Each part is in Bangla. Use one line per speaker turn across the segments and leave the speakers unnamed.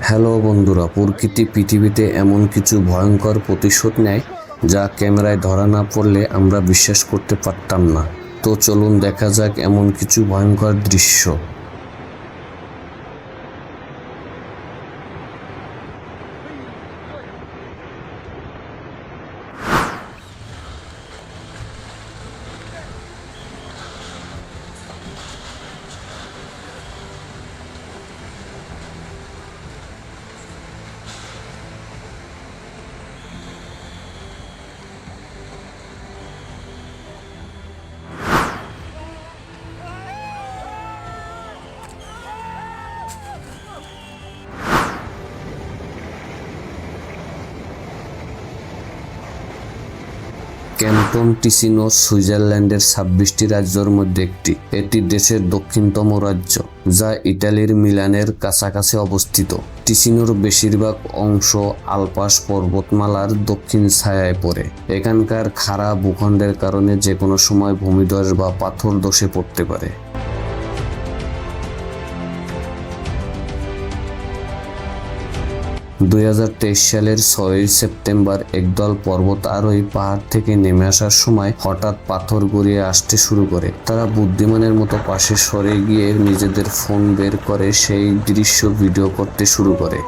হ্যালো বন্ধুরা, প্রকৃতি পৃথিবীতে এমন কিছু ভয়ঙ্কর প্রতিশোধ নেয় যা ক্যামেরায় ধরা না পড়লে আমরা বিশ্বাস করতে পারতাম না। তো চলুন দেখা যাক এমন কিছু ভয়ঙ্কর দৃশ্য। ক্যান্টন টিসিনো সুইজারল্যান্ডের 26টি রাজ্যের মধ্যে একটি। এটি দেশের দক্ষিণতম রাজ্য, যা ইটালির মিলানের কাছাকাছি অবস্থিত। টিসিনোর বেশিরভাগ অংশ আলপাস পর্বতমালার দক্ষিণ ছায়ায় পড়ে। এখানকার খাড়া ভূখণ্ডের কারণে যে কোনো সময় ভূমিধস বা পাথর ধসে পড়তে পারে। 2023 সালের 6 সেপ্টেম্বর একদল পর্বত আরোহী পাহাড় থেকে নেমে আসার সময় হঠাৎ পাথর গড়িয়ে আসতে শুরু করে। তারা বুদ্ধিমানের মতো পাশে সরে গিয়ে নিজেদের ফোন বের করে সেই দৃশ্য ভিডিও করতে শুরু করে।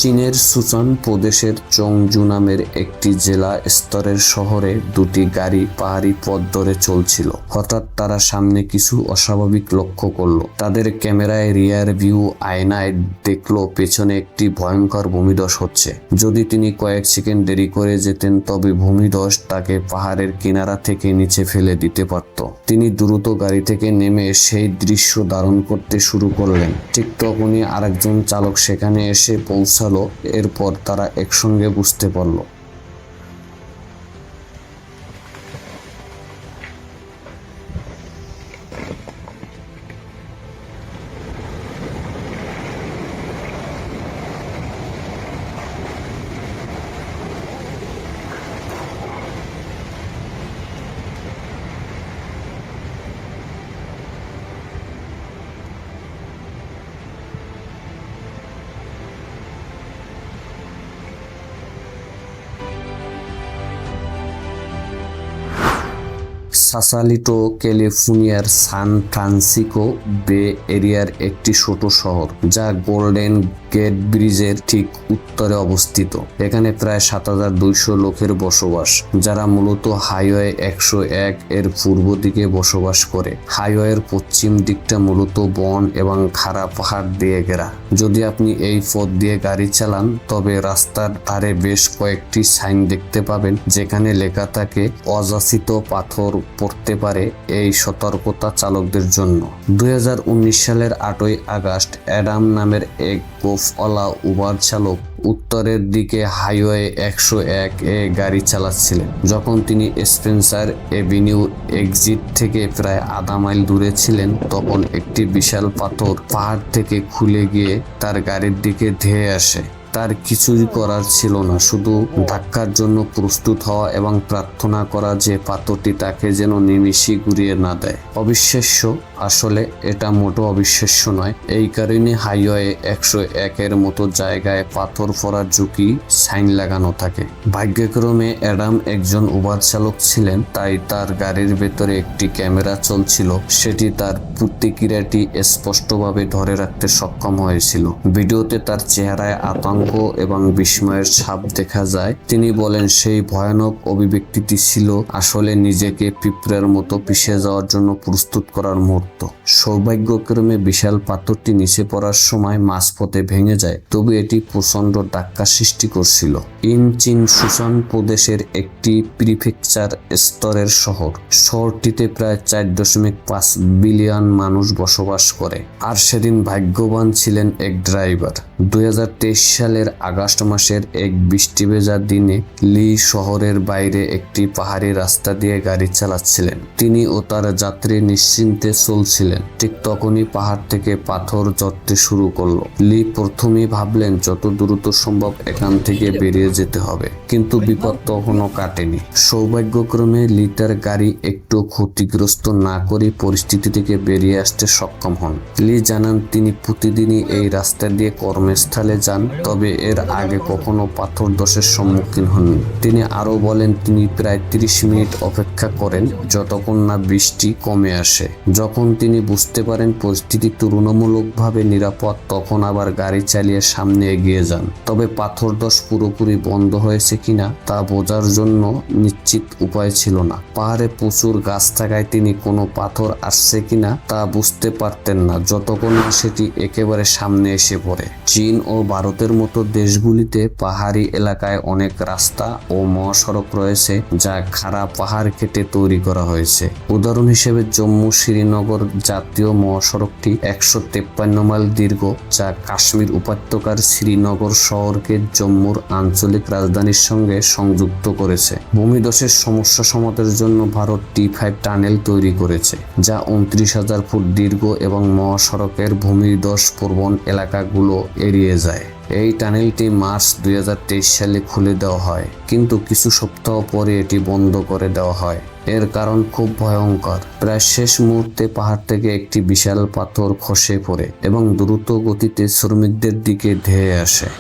চীনের সুচান প্রদেশের চংজু নামের একটি জেলা স্তরের শহরে দুটি গাড়ি পাহাড়ি পথ ধরে চলছিল। হঠাৎ তারা সামনে কিছু অস্বাভাবিক লক্ষ্য করলো। তাদের ক্যামেরায় রিয়ার ভিউ আয়নায় দেখলো পেছনে একটি ভয়ঙ্কর ভূমিধস হচ্ছে। যদি তিনি কয়েক সেকেন্ড দেরি করে যেতেন তবে ভূমিধস তাকে পাহাড়ের কিনারা থেকে নিচে ফেলে দিতে পারত। তিনি দ্রুত গাড়ি থেকে নেমে সেই দৃশ্য ধারণ করতে শুরু করলেন। ঠিক তখনই আরেকজন চালক সেখানে এসে পৌঁছালো। এরপর তারা একসঙ্গে বুঝতে পারল সাসালিটো ক্যালিফোর্নিয়ার সান ফ্রান্সিসকো বে এরিয়ার একটি ছোট শহর, যা গোল্ডেন গেট ব্রিজের ঠিক উত্তরে অবস্থিত। এখানে প্রায় 7200 লোকের বসবাস, যারা মূলত হাইওয়ে 101 এর পূর্ব দিকে বসবাস করে। হাইওয়ের পশ্চিম দিকটা মূলত বন এবং খাড়া পাহাড় দিয়ে ঘেরা। যদি আপনি এই পথ দিয়ে গাড়ি চালান তবে রাস্তার ধারে বেশ কয়েকটি সাইন দেখতে পাবেন, যেখানে লেখা থাকে অযাচিত পাথর পড়তে পারে, এই সতর্কতা চালকদের জন্য। 2019 সালের 8ই আগস্ট অ্যাডাম নামের এক গোফওয়ালা উবার চালক উত্তরের দিকে হাইওয়ে 101 এ গাড়ি চালাচ্ছিলেন। যখন তিনি স্পেন্সার এভিনিউ এক্সিট থেকে প্রায় আধা মাইল দূরে ছিলেন, তখন একটি বিশাল পাথর পাহাড় থেকে খুলে গিয়ে তার গাড়ির দিকে ধেয়ে আসে। তার কিছুই করার ছিল না, শুধু ধাক্কার জন্য প্রস্তুত হওয়া এবং প্রার্থনা করা যে পাথরটি তাকে যেন নিমিষেই ঘুরিয়ে না দেয়। অবিশ্বাস্য, আসলে এটা মোটো অবিশ্বাস্য নয়। এই কারণে হাইওয়ে 101 এর মতো জায়গায় পাথর পড়ার ঝুঁকি সাইন লাগানো থাকে। ভাগ্যক্রমে অ্যাডাম একজন উবার চালক ছিলেন, তাই তার গাড়ির ভেতরে একটি ক্যামেরা চলছিল। সেটি তার প্রতিক্রিয়াটি স্পষ্টভাবে ধরে রাখতে সক্ষম হয়েছিল। ভিডিওতে তার চেহারায় আতঙ্ক আতঙ্ক এবং বিস্ময়ের ছাপ দেখা যায়। তিনি বলেন সেই ভয়ানক অভিব্যক্তিটি ছিল আসলে নিজেকে পিঁপড়ার মতো পিষে যাওয়ার জন্য প্রস্তুত করার মুহূর্ত। সৌভাগ্যক্রমে বিশাল পাথরটি নিচে পড়ার সময় মাঝপথে ভেঙে যায়, তবে এটি প্রচন্ড ধাক্কা সৃষ্টি করছিল। ইনচিন সুসান প্রদেশের একটি প্রিফেকচার স্তরের শহর। শহরটিতে প্রায় 4.5 বিলিয়ন মানুষ বসবাস করে। আর সেদিন ভাগ্যবান ছিলেন এক ড্রাইভার। 2023 সালের আগস্ট মাসের এক বৃষ্টি ভেজা দিনে লি শহরের বাইরে একটি পাহাড়ি রাস্তা দিয়ে গাড়ি চালাচ্ছিলেন। তিনি ও তার যাত্রী নিশ্চিন্তে চলছিলেন। ঠিক তখনই পাহাড় থেকে পাথর ঝরতে শুরু করলো। লি প্রথমেই ভাবলেন যত দ্রুত সম্ভব এখান থেকে বেরিয়ে যেতে হবে, কিন্তু বিপদ তখনও কাটেনি। সৌভাগ্যক্রমে লি তার গাড়ি একটু ক্ষতিগ্রস্ত না করে পরিস্থিতি থেকে বেরিয়ে আসতে সক্ষম হন। লি জানান তিনি প্রতিদিনই এই রাস্তা দিয়ে কর্মস্থলে যান, তবে এর আগে কখনো পাথর ধসের সম্মুখীন হননি। তিনি আরো বলেন তিনি প্রায় 30 মিনিট অপেক্ষা করেন যতক্ষণ না বৃষ্টি কমে আসে। যখন তিনি বুঝতে পারেন পরিস্থিতি তুলনামূলকভাবে নিরাপদ, তখন আবার গাড়ি চালিয়ে সামনে এগিয়ে যান। তবে পাথর ধস পুরোপুরি বন্ধ হয়েছে কিনা তা বোঝার জন্য নিশ্চিত উপায় ছিল না। পাহাড়ে প্রচুর গাছ থাকায় তিনি কোনো পাথর আসছে কিনা তা বুঝতে পারতেন না যতক্ষণ না সেটি একেবারে সামনে এসে পড়ে। চীন ও ভারতের মতো দেশগুলিতে পাহাড়ি এলাকায় অনেক রাস্তা ও মহাসড়ক রয়েছে যা খাড়া পাহাড় কেটে তৈরি করা হয়েছে। উদাহরণ হিসেবে জম্মু শ্রীনগর জাতীয় মহাসড়কটি 153 মাইল দীর্ঘ, যা কাশ্মীর উপত্যকার শ্রীনগর শহরকে জম্মুর আঞ্চলিক রাজধানীর সঙ্গে সংযুক্ত করেছে। ভূমিধসের সমস্যা সমাধানের জন্য ভারত T5 টানেল তৈরি করেছে, যা 29,000 ফুট দীর্ঘ এবং মহাসড়কের ভূমিধস প্রবণ এলাকাগুলো এড়িয়ে যায়। এই টানেলটি মার্চ 2023 সালে খুলে দেওয়া হয়, কিন্তু কিছু সপ্তাহ পরে এটি বন্ধ করে দেওয়া হয়। এর কারণ খুব ভয়ঙ্কর। প্রায় শেষ মুহূর্তে পাহাড় থেকে একটি বিশাল পাথর খসে পড়ে এবং দ্রুত গতিতে শ্রমিকদের দিকে ধেয়ে আসে।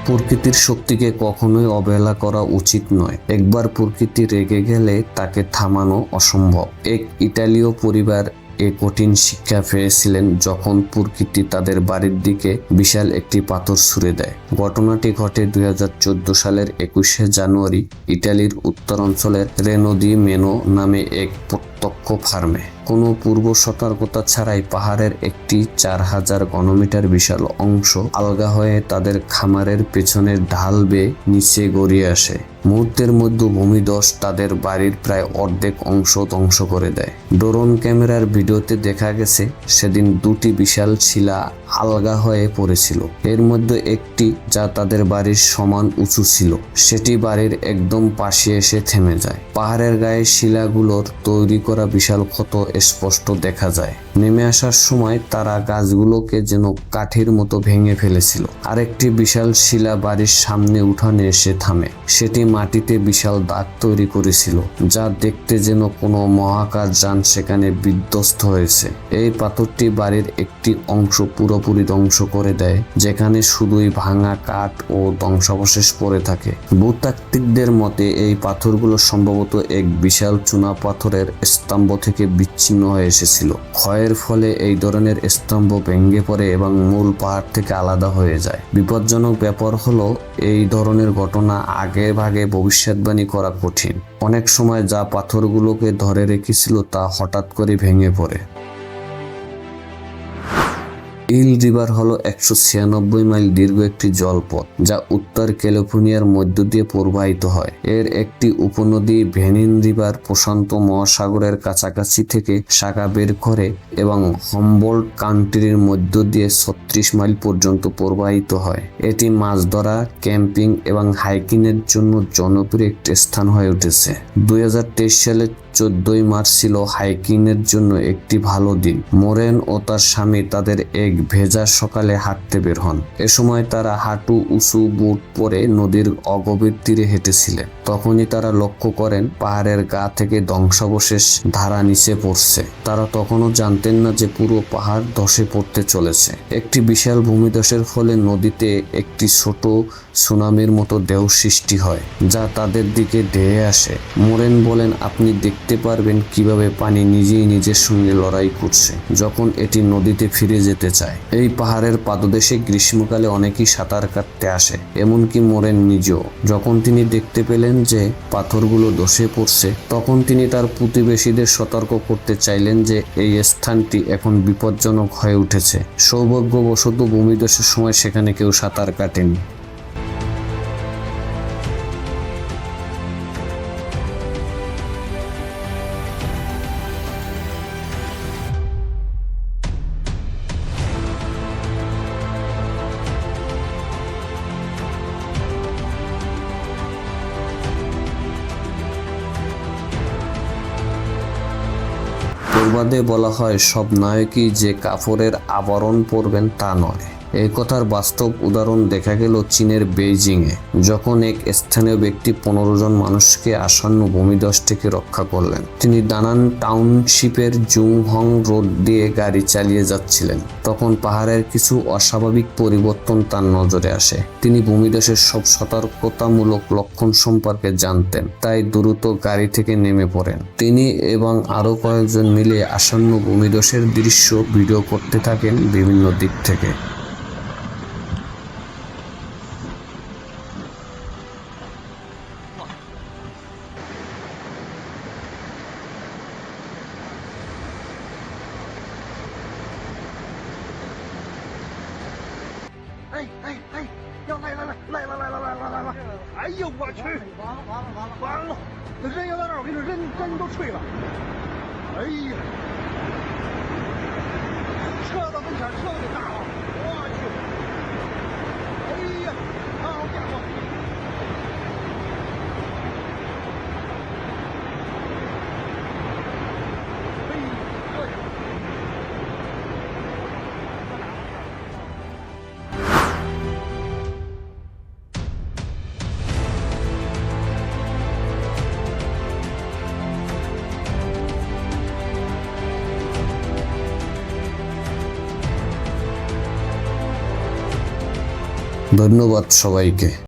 প্রকৃতির শক্তিকে কখনোই অবহেলা করা উচিত নয়। একবার প্রকৃতি রেগে গেলে তাকে থামানো অসম্ভব। এক ইতালীয় পরিবার এ কঠিন শিক্ষা পেয়েছিলেন যখন প্রকৃতি তাদের বাড়ির দিকে বিশাল একটি পাথর ছুঁড়ে দেয়। ঘটনাটি ঘটে 2014 সালের 21শে জানুয়ারি ইটালির উত্তরাঞ্চলের রেনো দি মেনো নামে এক প্রত্যক্ষ ফার্মে। কোনো পূর্ব সতর্কতা ছাড়াই পাহাড়ের একটি 4000 ঘনমিটার বিশাল অংশ আলগা হয়ে তাদের খামারের পেছনের ঢাল বেয়ে নিচে গড়িয়ে আসে। মুহূর্তের মধ্যে ভূমিধস তাদের বাড়ির প্রায় অর্ধেক অংশ ধ্বংস করে দেয়। ড্রোন ক্যামেরার ভিডিওতে দেখা গেছে সেদিন দুটি বিশাল শিলা আলগা হয়ে পড়েছিল। এর মধ্যে একটি, যা তাদের বাড়ির সমান উঁচু ছিল, সেটি বাড়ির একদম পাশে এসে থেমে যায়। পাহাড়ের গায়ে শিলাগুলোর তৈরি করা বিশাল ক্ষত স্পষ্ট দেখা যায়। নেমে আসার সময় তারা গাছগুলোকে যেন কাঠির মতো ভেঙে ফেলেছিল। আরেকটি বিশাল শিলা বাড়ির সামনে উঠানে এসে থামে। সেটি মাটিতে বিশাল দাগ তৈরি করেছিল, যা দেখতে যেন কোনো মহাকাশ যান সেখানে বিধ্বস্ত হয়েছে। এই পাথরটি বাড়ির একটি অংশ পুরোপুরি ধ্বংস করে দেয়, যেখানে শুধুই ভাঙা কাঠ ও ধ্বংসাবশেষ পড়ে থাকে। ভূতাত্ত্বিকদের মতে এই পাথরগুলো সম্ভবত এক বিশাল চুনা পাথরের স্তম্ভ থেকে বিচ্ছিন্ন হয়ে এসেছিল। ক্ষয়ের ফলে এই ধরনের স্তম্ভ ভেঙে পড়ে এবং মূল পাহাড় থেকে আলাদা হয়ে যায়। বিপজ্জনক ব্যাপার হলো এই ধরনের ঘটনা আগে ভাগে ভবিষ্যৎবাণী করা কঠিন। অনেক সময় যা পাথরগুলোকে ধরে রেখেছিল তা হঠাৎ করে ভেঙে পড়ে। ইল রিভার হলো 196 মাইল দীর্ঘ একটি জলপথ যা উত্তর ক্যালিফোর্নিয়ার মধ্য দিয়ে প্রবাহিত হয়। এর একটি উপনদী ভেনিন রিভার প্রশান্ত মহাসাগরের কাছাকাছি থেকে শাখা বের করে এবং হাম্বলট কান্ট্রির মধ্য দিয়ে 36 মাইল পর্যন্ত প্রবাহিত হয়। এটি মাছ ধরা, ক্যাম্পিং এবং হাইকিং এর জন্য জনপ্রিয় একটি স্থান হয়ে উঠেছে। 2023 সালের 14 মার্চ ছিল হাইকিং এর জন্য একটি ভালো দিন। মোরেন ও তার স্বামী তাদের এক ভেজা সকালে হাঁটতে বের হন। এ সময় তারা হাঁটু উঁচু বুট পরে নদীর অগভীর তীরে হেঁটেছিলেন। তখনই তারা লক্ষ্য করেন পাহাড়ের গা থেকে ধ্বংসাবশেষ ধারা নিচে পড়ছে। তারা তখনও জানতেন না যে পুরো পাহাড় ধসে পড়তে চলেছে। একটি বিশাল ভূমিধসের ফলে নদীতে একটি ছোট সুনামির মতো ঢেউ সৃষ্টি হয় যা তাদের দিকে ধেয়ে আসে। মোরেন বলেন, আপনি দেখতে পারবেন কিভাবে পানি নিজেই নিজের সঙ্গে লড়াই করছে যখন এটি নদীতে ফিরে যেতে চায়। এই পাহাড়ের পাদদেশে গ্রীষ্মকালে অনেকেই সাঁতার কাটতে আসে, এমনকি মোরেন নিজেও। যখন তিনি দেখতে পেলেন যে পাথরগুলো ধসে পড়ছে, তখন তিনি তার প্রতিবেশীদের সতর্ক করতে চাইলেন যে এই স্থানটি এখন বিপজ্জনক হয়ে উঠেছে। সৌভাগ্যবশত ভূমিধসের সময় সেখানে কেউ সাঁতার কাটেনি। প্রবাদে বলা হয়, সব নায়কই যে কাপড়ের আবরণ পরবেন তা নয়। এই কথার বাস্তব উদাহরণ দেখা গেল চীনের বেইজিংয়ে, যখন এক স্থানীয় ব্যক্তি 15 জন মানুষকে আসন্ন ভূমিধস থেকে রক্ষা করলেন। তিনি দানান টাউনশিপের জুংহং রোড দিয়ে গাড়ি চালিয়ে যাচ্ছিলেন। তখন পাহাড়ের কিছু অস্বাভাবিক পরিবর্তন তার নজরে আসে। তিনি ভূমিধসের সব সতর্কতামূলক লক্ষণ সম্পর্কে জানতেন, তাই দ্রুত গাড়ি থেকে নেমে পড়েন। তিনি এবং আরো কয়েকজন মিলে আসন্ন ভূমিধসের দৃশ্য ভিডিও করতে থাকেন বিভিন্ন দিক থেকে।
哎，要来！哎呦我去！完了！那人要到那儿，我跟你说，人都吹了。哎呀，车到跟前，车给打了，我去！哎呀，好家伙！ধন্যবাদ
সবাইকে।